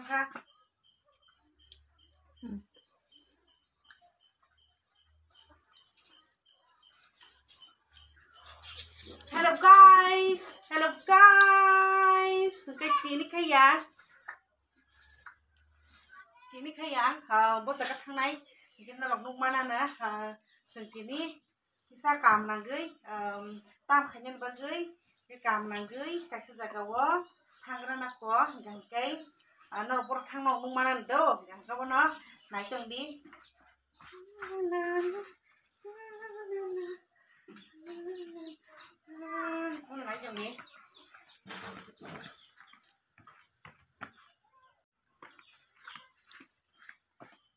Kak. Hello guys. Cái kini kaya. Bố sẽ cắt thằng này. Cái nó lọc nung mana nữa. Sừng kini kita cam nang gơi. Tam khai nhân ba gơi. Cái cam nang gơi. Cái sẽ jaga wo. Thang ra nak wo. Yang cái nó bớt thang nong nung mana do. Yang cái nó nãy chừng đi. Nãy chừng đi.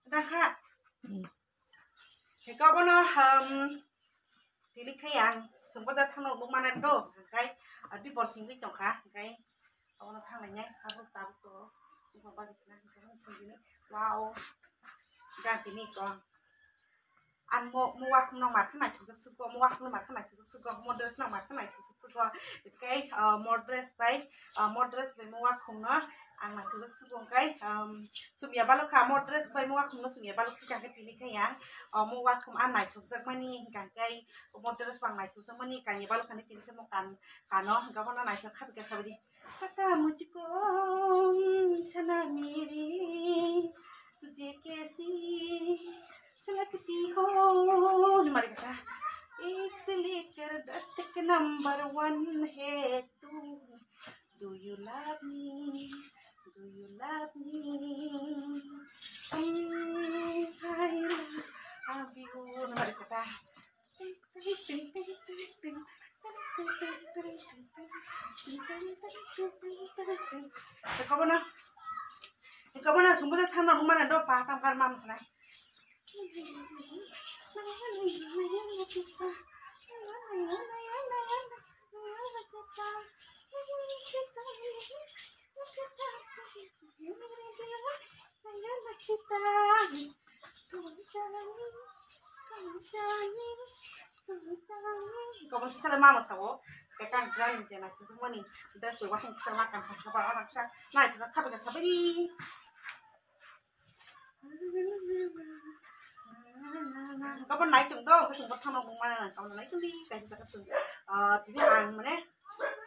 Dah kak. Cái con nó thì đi khai ăn, chúng có ra thang nong nung mana do. Cái đi bớt sinh cái chồng khá. Cái nó thang này nhé. Aku tahu tuh. Ini apa sih nah, kan segini. Wow. Ganti nih con. Ăn mua không nong mặt thế này thực sự có mua không mặt thế này thực sự có modest nong mặt thế này thực sự có cái modest với mua không nó ăn mà thực sự có cái sumia balok ka modest với mua không nó sumia balok sih cái pilih kayak mua không ăn này thực sự mani cái modest bằng này thực sự mani cái balok kan pilih semua kan nó enggak pernah này thực cái sao đi kata मुझको छना मेरी तुझे कैसी लगती हो हमारी कथा एक से लेकर 10 तक नंबर 1 है तू Do you love me I love you हमारी कथा Ikaw na sumbo sa tanong kumana do pa tam kar mam sanay. Ikaw mo sa mama sa ko. Kaya dyan din na kasi mo ni dahil wala siyang kasama kan sa parang siya na ito kape ka sabi kapan naik chung do kasi buat thang nong mana kapan naik chung di kasi sa kasi jadi ang mana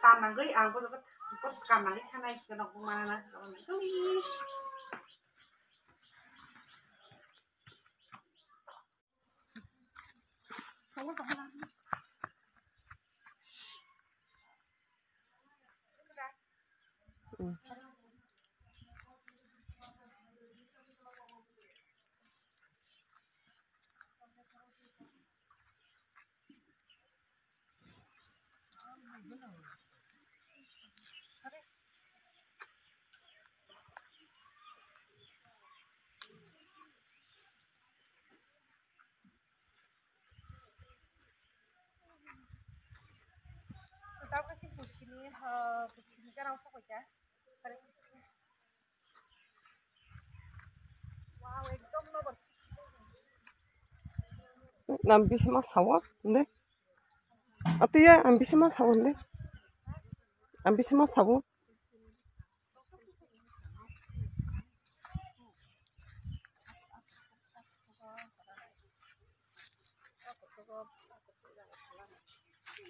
tam nang gay ang po sa support kam nang ikhan naik ka nong mana kapan naik chung di Tahu kasih puskini kan aku suka ya. Wow, ekdom no bersih. Ambil sama sawah, deh. Atau ya ambil sama sawah deh. Ambil sama sawah.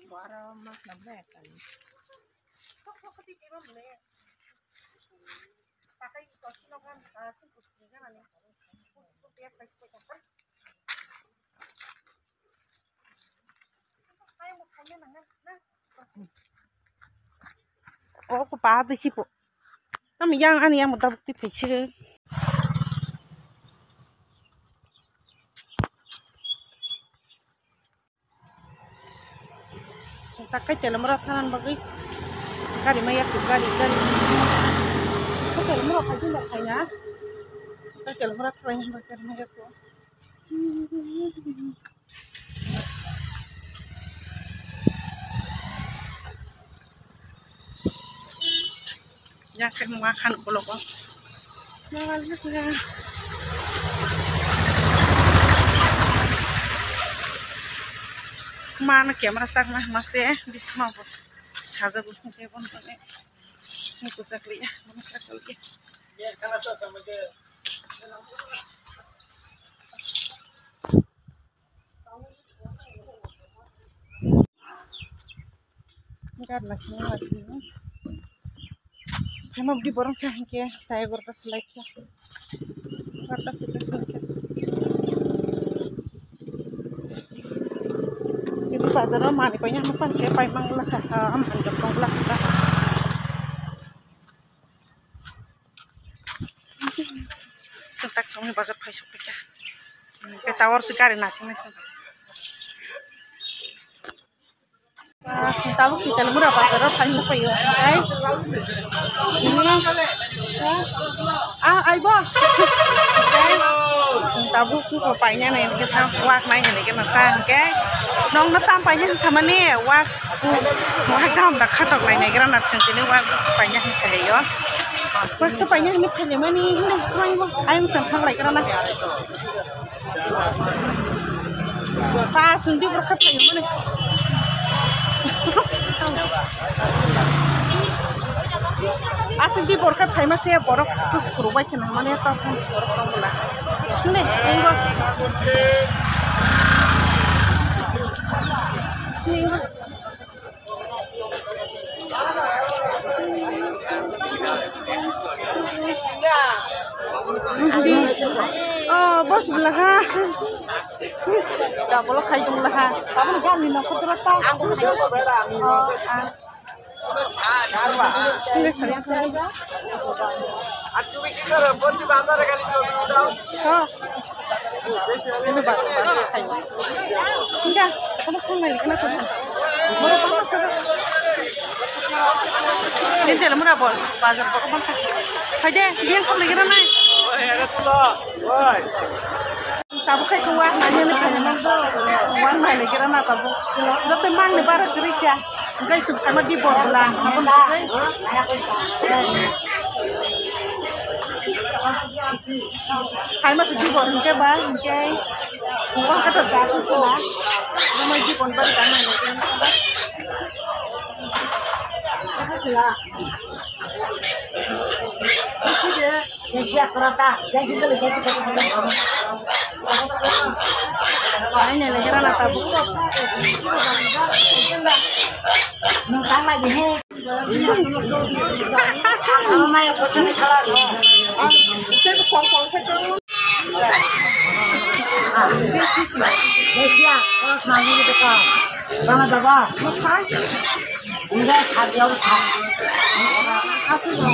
Barang mas nambah kan. Kok ketipi mah boleh. Pakai kosin kan simpus ni kan ani. Simpus dia kai sepeda kan. Kayak mau kanya nang nah. Oh, ko pa tu si po. Kami yang ani yang mutabuk ti pesi. Takai jalan merah kanan bagi kari maya tu kari jalan merah kaji nak kaya takai jalan merah kanan bagi kari maya tu jangan makan bolok mana kamera sak mah masih bisma bu saja bu ke pun ini ku sakli ya mana sakli Garlasnya masih. Kamu beli borong kah ke? Saya gortas lagi. Gortas itu sedikit. Itu pasar mana? Banyak apa sih? Paimang lah kah? Aman jepang lah kah? Sentak sumi pasar pai sopi kah? Ketawar sekali nasi nasi. Sintabuk si Telur murah pasar pai sopi yo. Ini aibo. Sintabuk tu papanya nih kita wak nanya nih kan natang, oke? Nong natang papanya sama nih wak dam dah katok lain nih kan nat sentini wak papanya nih kali yo. Wak papanya nih kali mana nih aibo. Ayo sentang lagi kan nat. Pas senti berkat kali mana? Asal di borkat hai masih borok terus berubah kena mana ya tahu borok tahu lah. Nih, enggak. Enggak. Oh, bos belah. Dah boleh kayu belah. Kamu jangan minum kotor tak? Ini kalian kalian. Aku bikin apa di bandar kali itu? Oh, ini bandar kayu. Enggak, kamu kau main kenapa? Mau apa sih? Ini jalan murah bos, bazar kau apa? Aja, dia kau lagi ramai. Tabu kayak keluar nanya nih kalian tuh, keluar main lagi ramai tabu. Jadi mang nih baru kerja. Guys, sama di bawah lah. Apa nih? Hai masih di bawah ke bang, ke. Uang kata jatuh ke lah. Nama di bawah baru tanah ni. Jadi kereta, jadi kalau jadi kereta. Ini lagi rana tabu. Nungtang lagi he. Sama Maya pesan salah ni. Saya kuang-kuang kita. Jadi kalau semanggi itu kau, jangan dapat. Makai. Enggak sahaja usah. Aku yang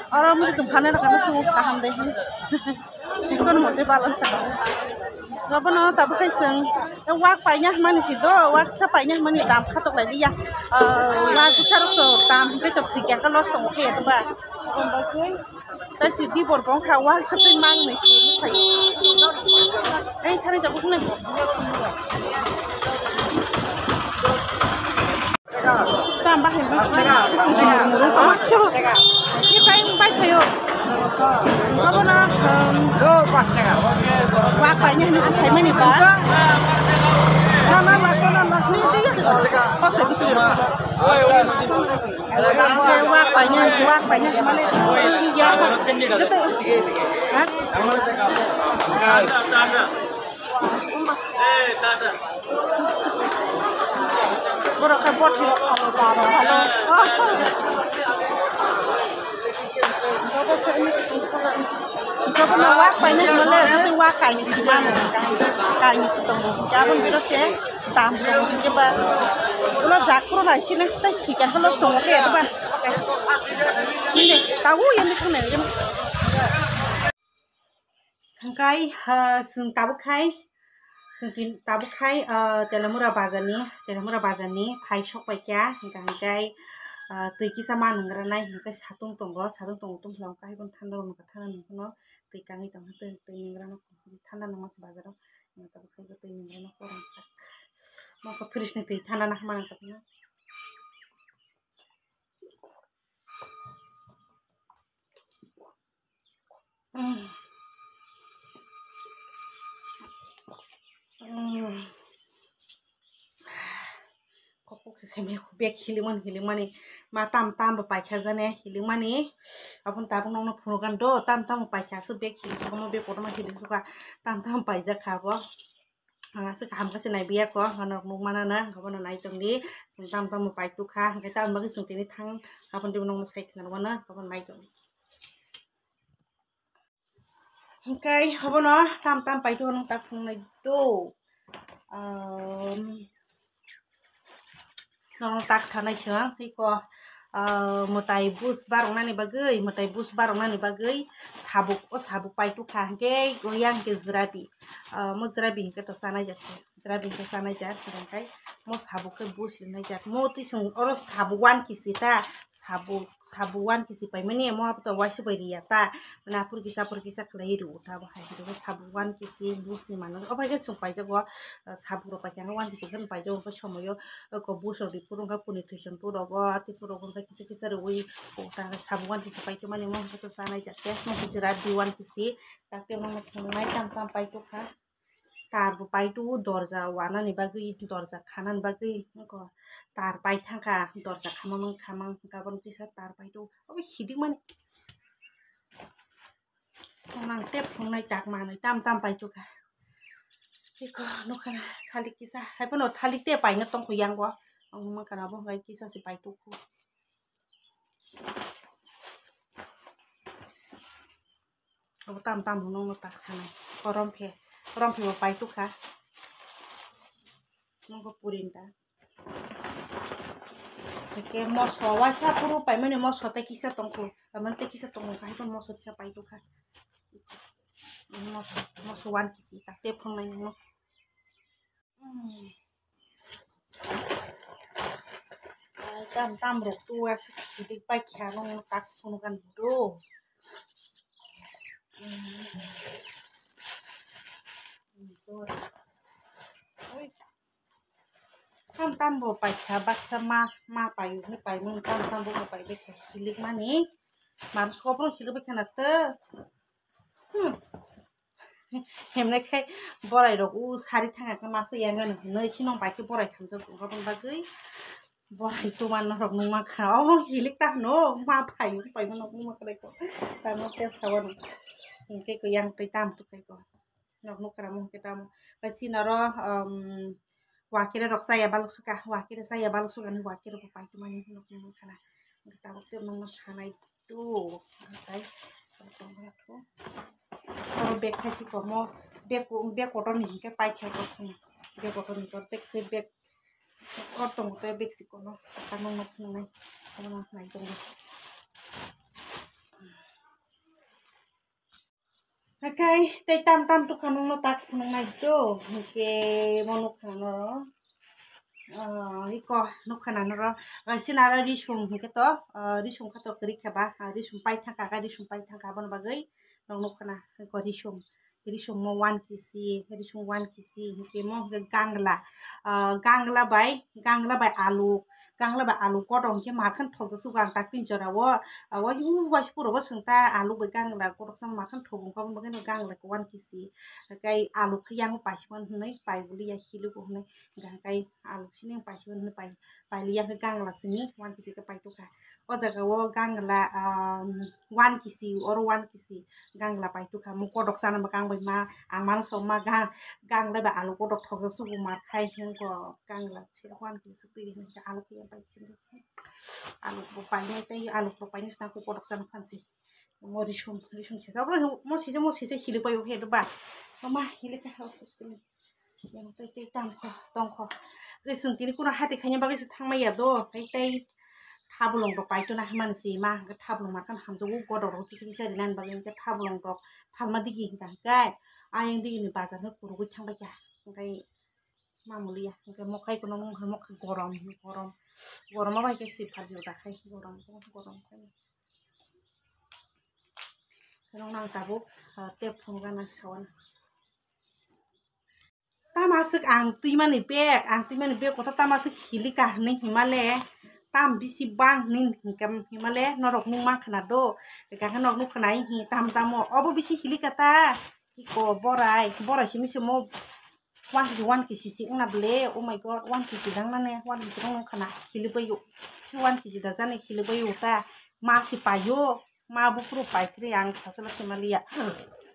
orang itu tumpahan karena semua tahan deh. Itu mau dibalas sekarang. Gak no, tapi kaiseng. Wak payah mana sih do? Wak sapayah mana dam katok lagi ya. Wak besar tuh dam kita tiga kalau setengah kayak tu bah. Tapi di borbong kawan seperti mang nih sih. Karena jauh nih. Tambah yang murung tomat sih. Ini kayak baik kayo. Apa na? Wak banyak ni seperti mana ba? Nana ni dia. Kau sebut sendiri. Wak banyak mana? Iya. Betul. Hah? Borok kebot di halo. Kalau nak wak banyak mana? Tapi wak kain si mana? Kain si tunggu. Jangan terus ya. Tampil coba. Kalau zakro lah sini, tapi tiga kalau tunggu ke tu ban. Ini tahu yang itu mana? Kai, tahu kai. Tabu kai dalam murah bazar ni, pai shop baca, kai tiki sama nenggeranai, kai satu tunggu tu belum kai pun tanda orang kata nenggeran, tiki kami tengah tu nenggeran tanda nama sebazar, tabu kai tu nenggeran orang sak, mau ke firis nih tanda nama mana katanya. से bag healing माने मा ताम पाइखा जाने हिलिंग माने अपन ताबो नंग फुनगान दो ताम पाइखासो बेग हिलिंग समा बेग कोटमा हिलिंग सका ताम पाइजा खाबो आसे काम का से नाय बिया को हनक मुक माना ना गबन नाय तंगी ताम पाइतु खा के ताम बाकी सुंतिनि थां अपन दिबो नंग साइखना ना गबन नाय तंग ओके हबन ताम पाइतु नंग ता फुंनाय दो नंग ताक सानाय छां हिको मोटाई बुस बारंनानि बागै साबुक पाइतु खा के गोयां के जराबि मो जराबि के तो सानाय जाथे जराबि के सानाय जाथ ओंखाय मो साबुक के बुस लिनाय जाथ मो तिसं और साबुक वान किसिता साबुक वान किसि पाइ माने मो अब तो वाइस बैरिया ता नापुर किसा खलै रुता बाहाय दो साबुक वान किसि बुस नि मानो अबाय के सं पाइ जगो साबुक रो पाइ वान किसि खन पाइ जगो समयो को बुस रो दिपुर का पुनि थैसन पुरगो तिपुर रो किसा रोइ ओता साबुक वान किसि पाइ तो माने मो तो सानाय जाथे मो जरा दिवान किसि ताके मो नाय ताम पाइ तो खा तार पाइ तो दरजा वाना नि बागै दरजा खानान बागै को तार पाइ थांखा दरजा खामां गाबन किसा तार पाइ तो अबे हिदि माने नां टेप फंनाय ताक मानै ताम पाइ तो खा इको नखना थालिक किसा हायपन थालिक ते पाइ न तंखो यांगो मा kana bo ngai kisa si pai to ku अब ताम हुनु ताक सानाय रमफे bo pai to kha नंगो पुरिनता के मसो वासा पुरु पाइ माने मसो ते किसा तंखो माने ते किसा तंखो खाय पण मसो किसा पाइ तो खा मसो वान किसि ताके फंनाय न ताम rok tu as hidik pai kha nong tak sunu kan do ताम bo pai kha baksa mas ma pai ni pai mun ताम bo pai be kha hilik mani mam skopro hilik khana te hemne khai borai rok u sari thanga ka mas yangan nei sinong pai ke borai khamjo gobon bagui borai to man rok numa khao hilik ta no ma pai mun numa kai ko ta no te sawan ke ko yang tai tam tu kai ko nok nok kara mun ke tam pa sinaro wakira rok saya baluk suka ni wakira ko pai to mani nok nok khana ta ko te mun sanai tu kai to और बेग खाइसी को मो बेग कोटो नहीं के पाइ खाइ कोस बेग कोटो नहीं तो टेक से बेग और तो तो बेग सिको नो तानो न फुनै तानो नाइ तो ओके ते ताम तो खानो न ताक फुनै तो के मनो खानो इको न खाना न सिनारा रिसुम के तो रिसुम खा तो करि खाबा रिसुम पाइ थाका बन बागै नंग खाना को रिसुम mo 1 kg के मो गांगला बाय आलु को दं के माखन ठोक सु गां ता पिंजरा वो यु वाइस पुरो संता आलु बाय गांगला को दं माखन ठोक को बगै गांगला को 1 kg गाय आलु खयां पाइसमन हनै पाइबुली या हिलु को हनै गाय आलु सिने पाइसमन हनै पाइलिया के गांगला सिनि 1 kg के पाइ तो खा ओ जगह वो गांगला 1 kg और 1 kg गांगला पाइ तो खा मु को दक साना गांग बाय मा आं मान समा गांगला बा आलु को दक ठोक सु मार खाइ हंगो गांगला से 1 kg पिरि के आलु के पाइ सिनि आलु को पाइ नै आलु को पाइ निसना को दक साना फानसि रिसुम से सब मो से हिलु पाइ हे दबा मा हिलु का हाउस सिनि yang tai tam ko tong ko resung tini kuna hati khanya bagai se thangma ya do tai thabulong do pai to na man si ma ga thabulong ma kan hamjo go do ro ti se nan bagai ga thabulong do phalma digi ga kai ayang digi ni bazar no kuru goi thangba ja kai mamuli ya ga mokai ko no mok gorom ma bai ke si phajo da kai gorom kai kanong nang tabu te phunga na sawan तामासक आंती माने बेग कोता तामासक हिलिका नै हिमाले ताम बिसि बां निन हिकम हिमाले नरक नु मा खना दो का नरक नु खनाइ हि ताम अबो बिसि हिलिका ता इको बराय सिमिसो मो 1 kg sih nggak beli oh my god 1 kg dang mana 1 kg dong kena kilo bayu si 1 kg dah jane kilo bayu ta masih payo ma bukuru pai kiri yang sasalah semalia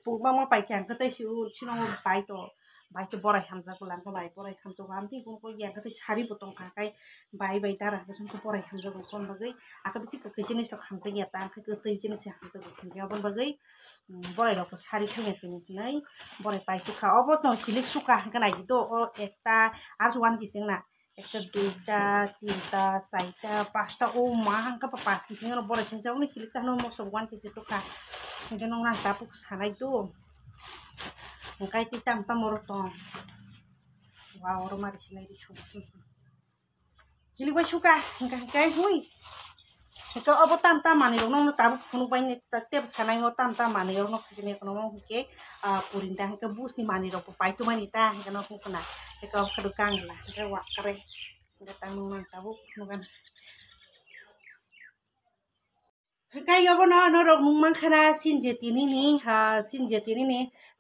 bukbang ma pai kian kata si nong pai to borai hamza kulan ko bai borai hamza ko amti ko yang kata sari potong kakai bai darah ko sumko borai hamza ko kon bagai aka bisi ke jenis to hamza ya ta ke jenis hamza ko ya bon bagai borai ko sari khane sini nai borai pai to kha obo to kilik suka kana gitu o ekta ar 1 kg na একটা 2টা 3টা 4টা 5টা ও মা হাঙ্কা 5 kg এর বড় সিং যাও নি কিলিক তানো মো সব 1 kg তো কা এটা নং না তাপু সানাই তো Angkai titam tamorotong. Wow, rumah di sini di suku. Hili gua suka, angkai hui. Kalau apa tam mani orang nong tabu kunu banyak tiap sekarang nong tam mani orang nong sini kono nong ke purindah ke bus ni mani orang papai tu mani ta, kan nong kena. Kalau kedukang lah, angkai wak kere. Angkai tanggung nong tabu kunu kan. Kai yobo no rok mungman khana sinjeti ni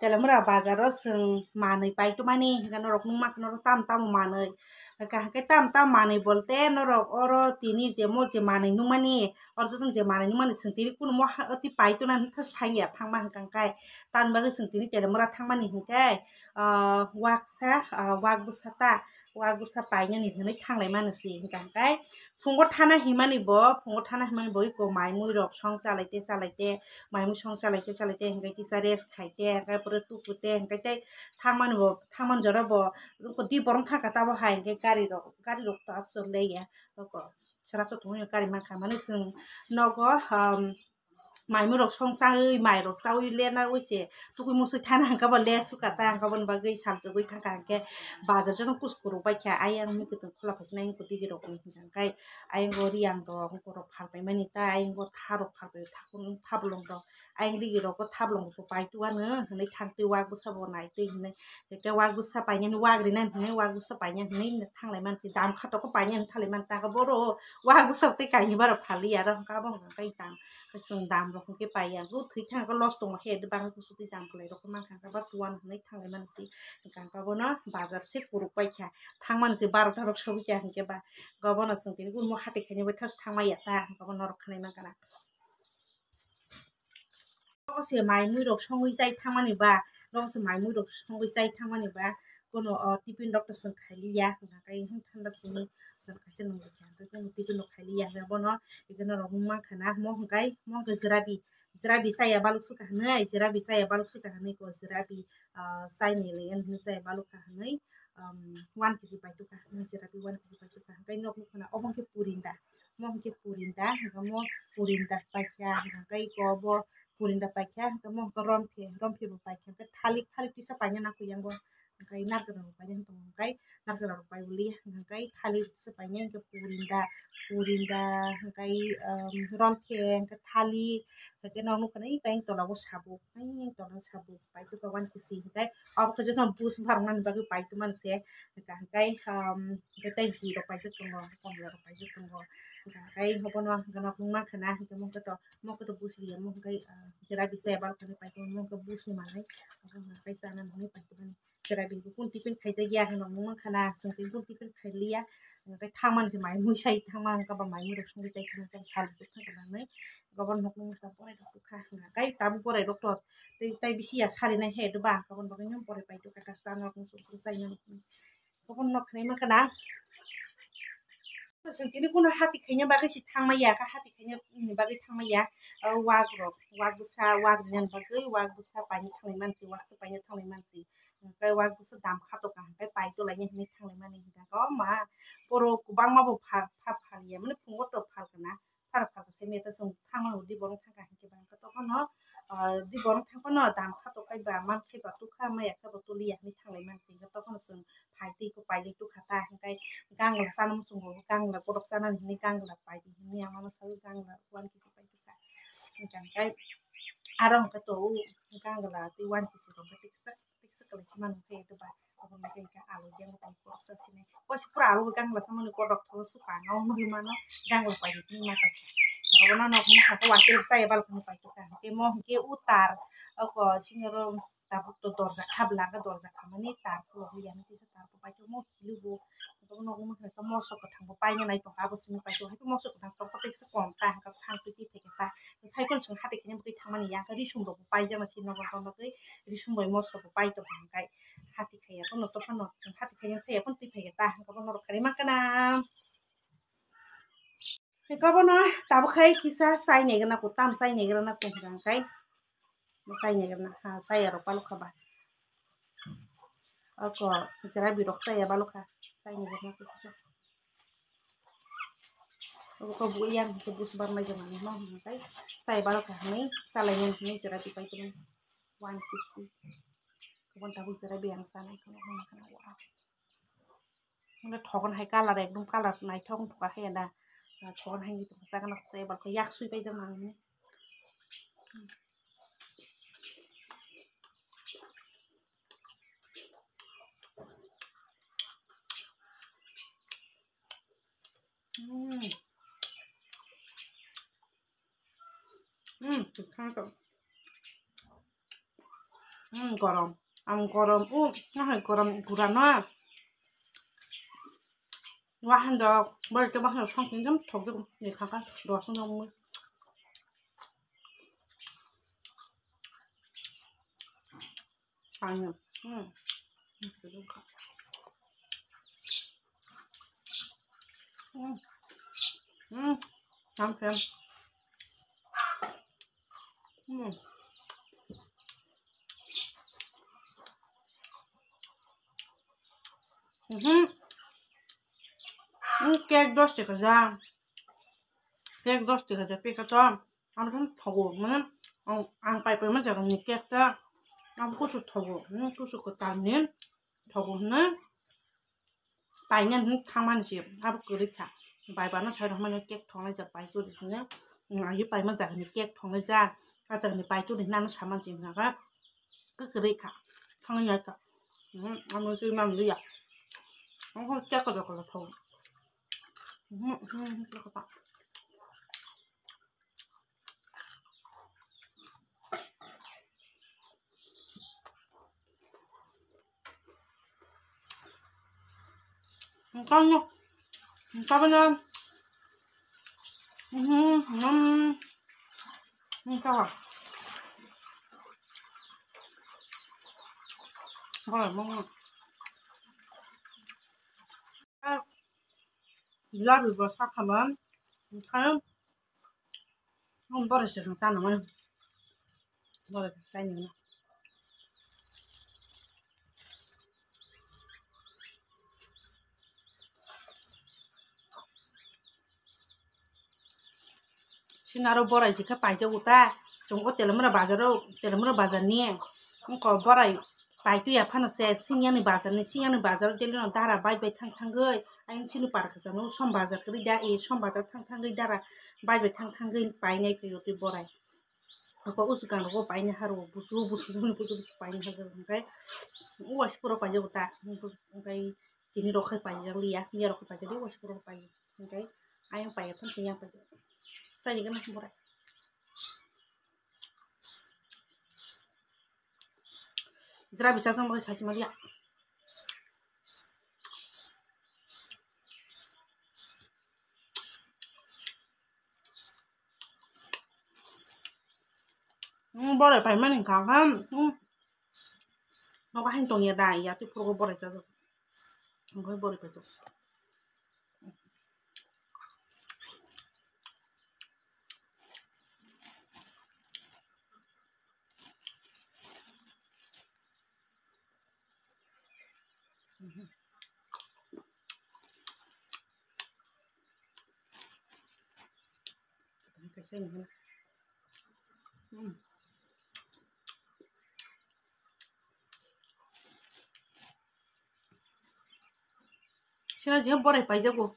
dalam ra bazaro sing manai pai tu mani kan rok mungman no tam manai ka tam manai bolte no rok oro tini jemo je manai nu mani or jotun je manai nu mani sing tini kun mo ati pai tu nan thas thangya thangma hangkang kai tan ba sing tini dalam ra thangma ni hingkai wak busata wak busa painya ni hne thanglai manasi hingkang kai phungo thana himani bo ko mai mui rok song chalaite mai mui song chalaite hingkai ti rest khaite hingkai pore tupute hingkai tai thangman jora bo ko di borong thaka ta bo hai hingkai gari rok ta absor leya ko sara to tuni gari man khamani sing nogo mai mui rok song sai mai rok sawi lena oise tukui musu thana hangka bo le sukata hangka bon bagai saljogoi thaka hangke bazar jong kuskuru bai kya ayang mi kutu khula phasnai ko digi rok hingkai ayang go riang do ko rok phalpai mani ta ayang go tharok phalpai thakun thablong do ayang digi rok ko thablong ko pai tuano hne thangti wak busa bo nai tei hne ke wak busa painyan wagri nan hne wak busa painyan hne thanglai man si dam khato ko painyan thalai man ta ko boro wak busa te kai ni bar phali ar ka bong kai tam sung dam rok ke paiyang go thui thang ko los tong he de bang ko suti dam plai rok man khang ka ba tuan hne thanglai man si kan ka bo no bazar se puru pai kha thangman si 12টা rok sobi kya hingke ba gobona sung tini gun mo hate khani ba thas thangma ya ta gobona rok khanai man kana se mai mui rok songoi jai thangmani ba se mai mui rok songoi jai thangmani ba kono tipin doctor sung khaili ya kai hang thanda sini sung kaise nong ya to kono tipin no khaili ya ga bono igana rok ma khana mo hangkai mo ga jirabi saya baluk suka hanai jirabi saya baluk suka hanai ko jirabi sai ni le en saya baluk ka hanai 1 kg pai tu ka jirabi 1 kg pai tu ka kai nok khana obong ke purinda mo purinda pai kya kai ko bo purinda pai kya mo ko rompe bo pai kya thali tu sa panya na ku yang bo kai nargana pai yang tong kai nargana pai uli kai thali sa panya ke purinda kai rompe ke thali ke nong kana i pai to lago sabu pai tu ka 1 kg kai अब ko jong bus bharngan bagi pai tu man se kai tai ji ro pai jong kom ro pai jong kai hobono gana ma khana mo ko to bus liya mo kai jera bisa bal kani pai mo ko bus ni manai kai sana mo pai tu jera bi kun tipin khai ja ya no mo khana sung tin kun tipin khai liya kai thangman ji mai mui sai thangman ka ba mai mui ro sung sai khana ka sal ju khana nai gobon hokung ta pore ka kha kai tabu pore doctor tai bisi ya sari nai he do ba gobon ba nyam pore pai tu ka sana ko sung sai nyam gobon nok khnai ma kana sung tini kuno hati khanya bagai si thangma ya ka hati khanya bagai thangma ya wak nyan bagai busa pani thanglai mansi wak sa pani thanglai mansi kai wak busa dam khato ka kai pai to lai ni thanglai mani ka ko ma poro kubang ma bo phal ya mane phungo to phal kana phal se me ta sung thangma di borong thanga ke bang ka to no di borong thangma no dam khato kai ba man ke ba tu kha ma ya ka bo to li ya ni thanglai mansi ka to sung pai ti ko pai tu khata kai gang la sanam sung gang la kodok sana ni gang la pai ni ama sa gang la 1 kg pai tu ka kan kai arong ka to gang la ti 1 kg ko ka tiksa kali man ke tu ba ko ma ke ka alu jang ko ko sa sini ko si pra alu gang la sama ni kodok to su ka no mo mana gang la pai ni ma ka ko no no ko ka wa ke sa ya bal ko pai tu ka ke mo ke utar ko singero tabuk to dorja khabla ga dorja khamani tar ko yani tisa tar ko pai to mo hilubo to no mo ka mo so ka thang bo pai nai to ka bo sing pai to hai mo so ka thang to ka tik sa kom ta ka thang ti ti ke ta thai kon sung hate kene bai thang mani ya ka ri sum bo pai ja ma sin no ko no kai ri sum bai mo so bo pai to bang kai hati khaya ko no to ka no hati khaya khaya kon ti ke ta ka bo no kare makana ka bo no tab khai kisa sai ne gana ko tam sai ne gana ko bang kai sai ne gana ha sai ro palo ka ba ako jara bi rok sai ba lo ka sai ne gana ko ko bu yang ko bu sebar mai jangan mau kai sai ba lo ka ni salai ni jara bi pai tu wan kisi ko tabu jara bi yang sana ko ma kana wa nó thon hay cả là đẹp đúng cả là này thông thuộc hay là thon hay tụng sang nó sẽ bảo cái yak suy bây giờ mà thực khang rồi gồm ăn gồm nó hay gồm gùra nóว่าหันดอกบริจาคให้ช่องกินน้ำถกจะนี่ค่ะกันดอกสนมมืออันนี้จะดูค่ะน้ำเค็มকেক 10 টাকা যা কেক 10 টাকা যা পেকা তো আমি তখন ঠগো মানে আং পাই পাই মানে জানি কেকটা আমি কুসু ঠগো কুসু কো তানি ঠগো না পাইনে থামানসি আবো করিছা বাইবানো সাইড মানে কেক ঠংলাই যা পাই করিছনে আই পাই মানে জানি কেক ঠংলাই যা আর জানি পাই তো নানো সামানসি নাগাก็করিছা ঠংলাই যা আমি তো নাম লিয়া আমি কেক কত কত ঠগো Con bên em sao à có là mong ra được vào sắc hàm ơn thấy không bao giờ sử sao nào mà bao giờ sai nữa xin aro borai chỉ các bài cho ta chúng có tiền lắm là bazar nè không có borai bài tuy là phan xe xin nhang bazar tiền nó ta là bài bài thang gơi anh xin bảo cái nó xong bazar cái đi ra xong bazar thang gơi ra là bài bài thang gơi bài này cái rồi borai có usukan có bài này haru busu bài này haru cái uas pura bài cho ta cái kini rokai bài cho lia mia rokai bài cho dia uas pura bài cái anh bài thang siang bài saya juga nak borai. Jera bisa sama saya cuma dia. Borai phải mang đến kháng không? Nó có hành động nhà đại ya, tôi pro borai cho rồi. Không có borai phải cho. Cái xanh này. Sina jam borai pai jago.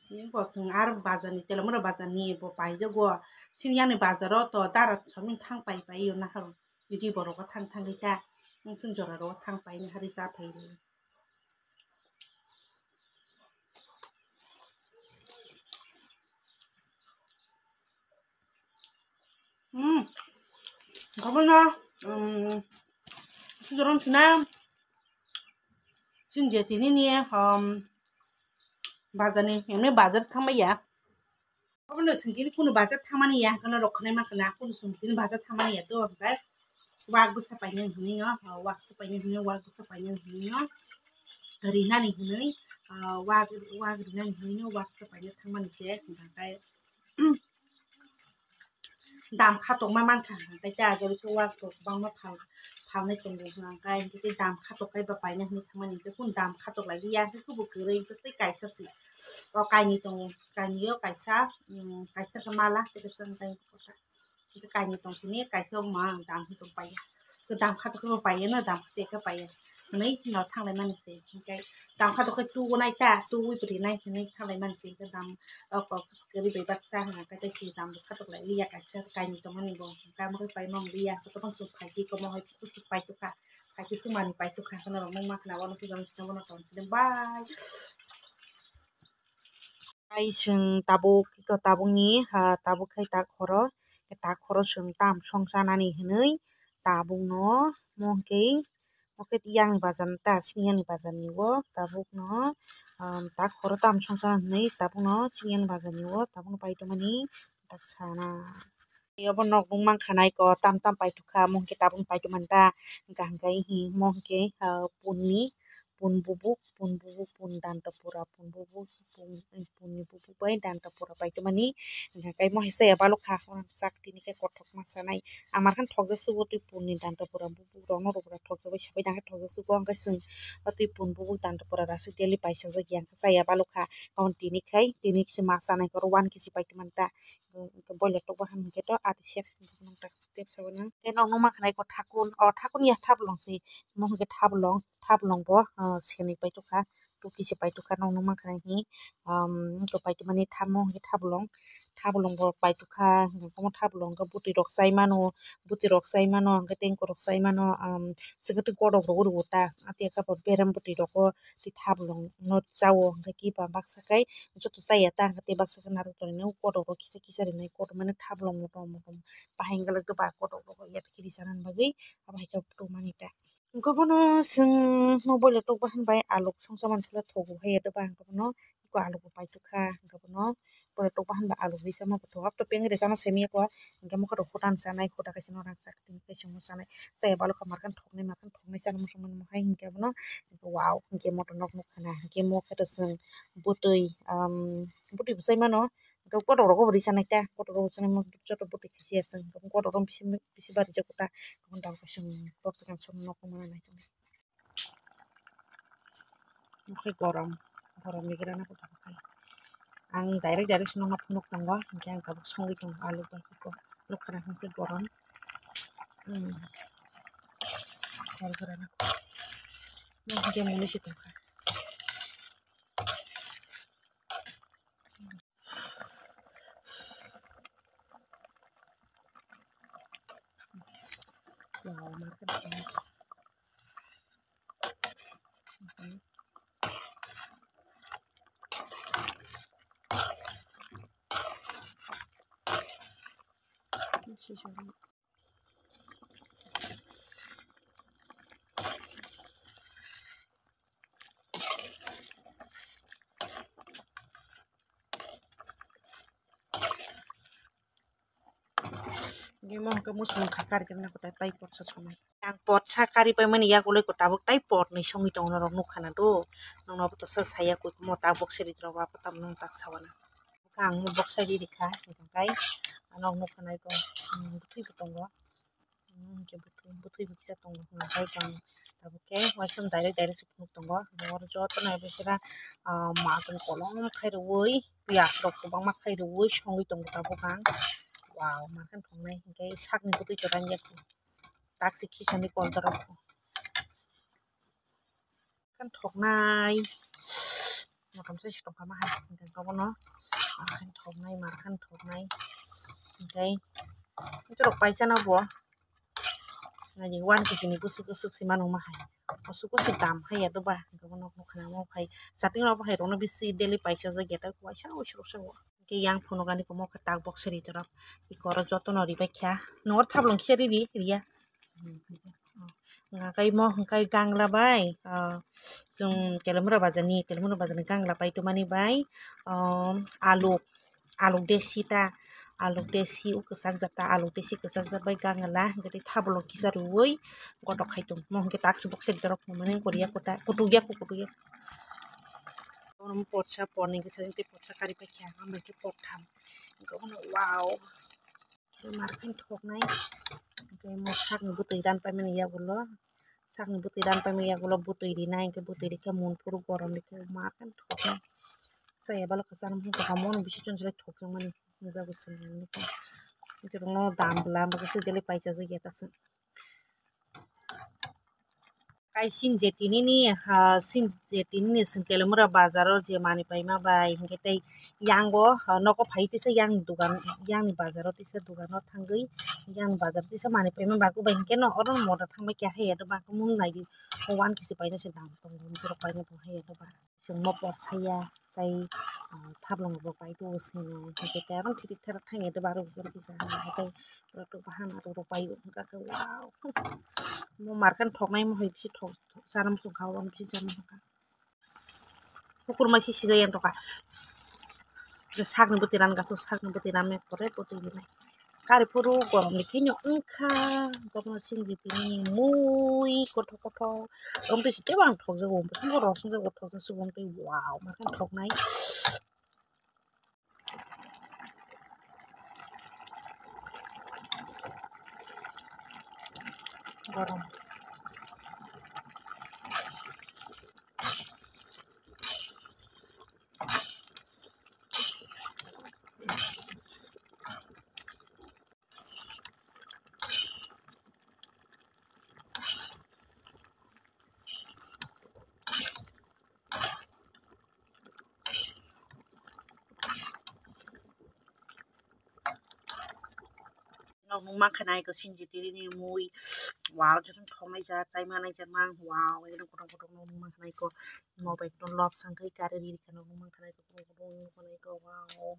Ni ko sung ar bazar ni telamura bazar ni bo pai jago. Sin yang ni bazar ro to dara chamin thang pai yo na haru. Yudi boro ko thang thang ita. Sung jora ro thang pai ni hari sa pai ni. 가보나 sujaron sina sinje tini ni bazani emne bazar thamaya obono singini kuno bazar thamani ya kono rokhne makna kuno singini bazar thamani ya to bai wak busa paine hini yo wak busa paine hini wak busa paine hini yo rina ni hini wak rina ni hini wak busa paine thamani je bai dam khatok ma man kha bai ta jori so wak to bang ma phang nei tong bang kai ti dam khatok kai ba paine hini thamani te kun dam khatok lai ya ku bu gurei te kai sa si o kai ni tong kai ni yo kai sa kemala te sang kai ko ta cái cài như tông này cài xong mà đam thì tông bay cái đam khát tôi bay nó đam thì cái bay này nó thằng này mình sẽ cái đam khát tôi cái tu này ta tu với bữa này thì thằng này mình sẽ cái đam có cái bị bắt ra là cái chỉ đam khát tôi lại lia cài như tông này bon cái mà cái bay mong lia tôiต้องสุดphảiที่ก็มองให้สุดไปทุกค่ะใครที่สุดมันไปทุกค่ะขนาดมองมากนะว่าเราที่เราจะวันตอนที่บ้านไอ้ซึ่งตาบุกก็ตาบุกนี้ตาบุกใครตาขอรta khoro sung tam song sana ni hnei ta bung no mongke moke yang bazan ta sinian bazan ni wo ta buk no ta khoro tam song sana hnei ta bung no sinian bazan ni wo ta bung pai to mani ta sana yo nok bung mang khanai ko tam pai to kha mongke ta bung pai to man ta gang gai hi mongke punni pun bubuk pun dan tepura pun bubuk pun bubuk bai dan tepura pai to mani kai mo hise ba lo kha khon sak tini kai kothok masanai amar khan thok jasu bo tu pun ni dan tepura bubuk ro no ro thok jabai sabai dan thok jasu bo kai sing ati pun bubuk dan tepura rasu deli paisa ja gyang saya ba lo kha kon tini kai tini se masanai ko wan kisi pai to man ta ke bole to ba han ke to ati set nang tak step sawana ten ong ma khanai ko thakun ya thap long si mo ke thap long bo seni pai to kha tu kisi pai to kha nong ma khanai hi to pai to mani thamo ke thap long bo pai to kha ko thap long ka buti rok sai mano ke teng ko rok sai mano sing tu ko rok ro ta ati ka ba beram buti rok ko ti thap long no chawo ke ki ba bak sakai jo tu sai ta ka te bak sakai na ro to ne ko rok kisa re nai ko mane thap long mo pahinggal to ba ko rok ya kiri sanan bagai abai ka to mani ta gobono sing mobile to bahan bai aluk songsa mansula thogu hai to ban gobono ko aluk pai to kha gobono pore to bahan ba aluk bisa ma to hap to peng re sana semi ko ngam ko khotan sanai khota kaisi no rang sakti kaisi mo sanai sai balu ka markan thokne sana mo suman mo hai ngam no wow ngam mo to nok nok khana ngam mo ka to sing butui sai ma no ko ro ko bari sanai ta ko ro sanai mo to buti kasi asing ko ro bisi bari jakota ko dang ko sing top sakam sun nok mo na nai Mukhe gorom mikira na ko kai ang direct sinong napunok tangwa kaya ang kabuk songi tong alu ba ko lokana mukhe gorom gorom na mukhe muli si tong kai wow market Gimana kamu semua kakar kena aku tai pot sesomai. Yang pot sakari pa man iya kulay ko tabok tai pot ni songi tong norong nukhana do. Nong no to sa saya ko mo tabok seri tro ba patam nong tak sawana. Kang mo bok seri dikha kai nong nukhana ko butui potong go. Ke butui bisa tong kai tong tabok ke wasam direct sipuk tong go. Nor jot na besira ma ton kolong khai ro woi pias rok ko bang mak khai ro woi songi tong tabok kang. Wow, makan thongnai hingkai sakni butui choran yak tak sikhi sani kol torok kan thongnai makam sai stop kama hai hingkai kobono makan thongnai hingkai jorok paisa na bo na jing wan kisini kusuk si manu ma hai kusuk si dam hai ya do ba kobono khana mo hai sating ro hai rona bisi daily paisa ja geta paisa usro sa yang phono gani ko mo tak box ri torok ikoro joto nori bakya nor thablong kisari ri ria ngakai mo hangkai gangla bai जों केलमरा बाजारनि गांला बाय तो माने बाय आलु देसी उकसाक जाता आलु देसी कसाक जाबाय गांला गते थाबलो किसा रुई गटो खाइतो मोहके ताक्स बक्स दरक माने कोरिया कोटा कुटुगिया orang potsa poni ke sa te potsa kari pa kya am ke potham ko wow markin thok nai ke mo sak ni butui dan pa men ya gulo sak ni butui dan pa men ya gulo butui di nai ke butui di ke mun puru gorom ke markin thok nai saya balo ke sana mun ka mon bisi chon jale thok jang mani muza gusin ni ka itu no dam bla ma ke se dele paisa se ya ta se kai sin jetini ni sin kelemura bazaro je mani pai ma bai hingke tei yango noko phai tisa yang dugan yang ni bazaro tisa dugan no thanggui yang bazar tisa mani pai ma baku bai hingke no oron moda thangbai kya he to baku mun nai di wan kisi pai no se dam tong ni jero pai no he to ba sing mo pot saya tai thablong bo pai to sin hingke ta ron thiti thara thange to baru se kisa tai to bahan aro pai ka ka wow mo markan thok nai mo hoi bisi thok saram sung khaw am bisi jam ka kukur mai si jayan to ka sak ni butiran ka to sak ni butiran me kore poti ni kari puru gorom ni kinyo engka gorom sin jitini mui koto om bisi te bang thok jego mo ro sung jego thok su om te wow markan thok nai gorom nong makanai ko sin jitini ni mui wow jun thok nai ja chai ma nai ja mang wow ekdom koto nong makanai ko mo bai ton lop sang kai kare ri ka nong makanai ko wow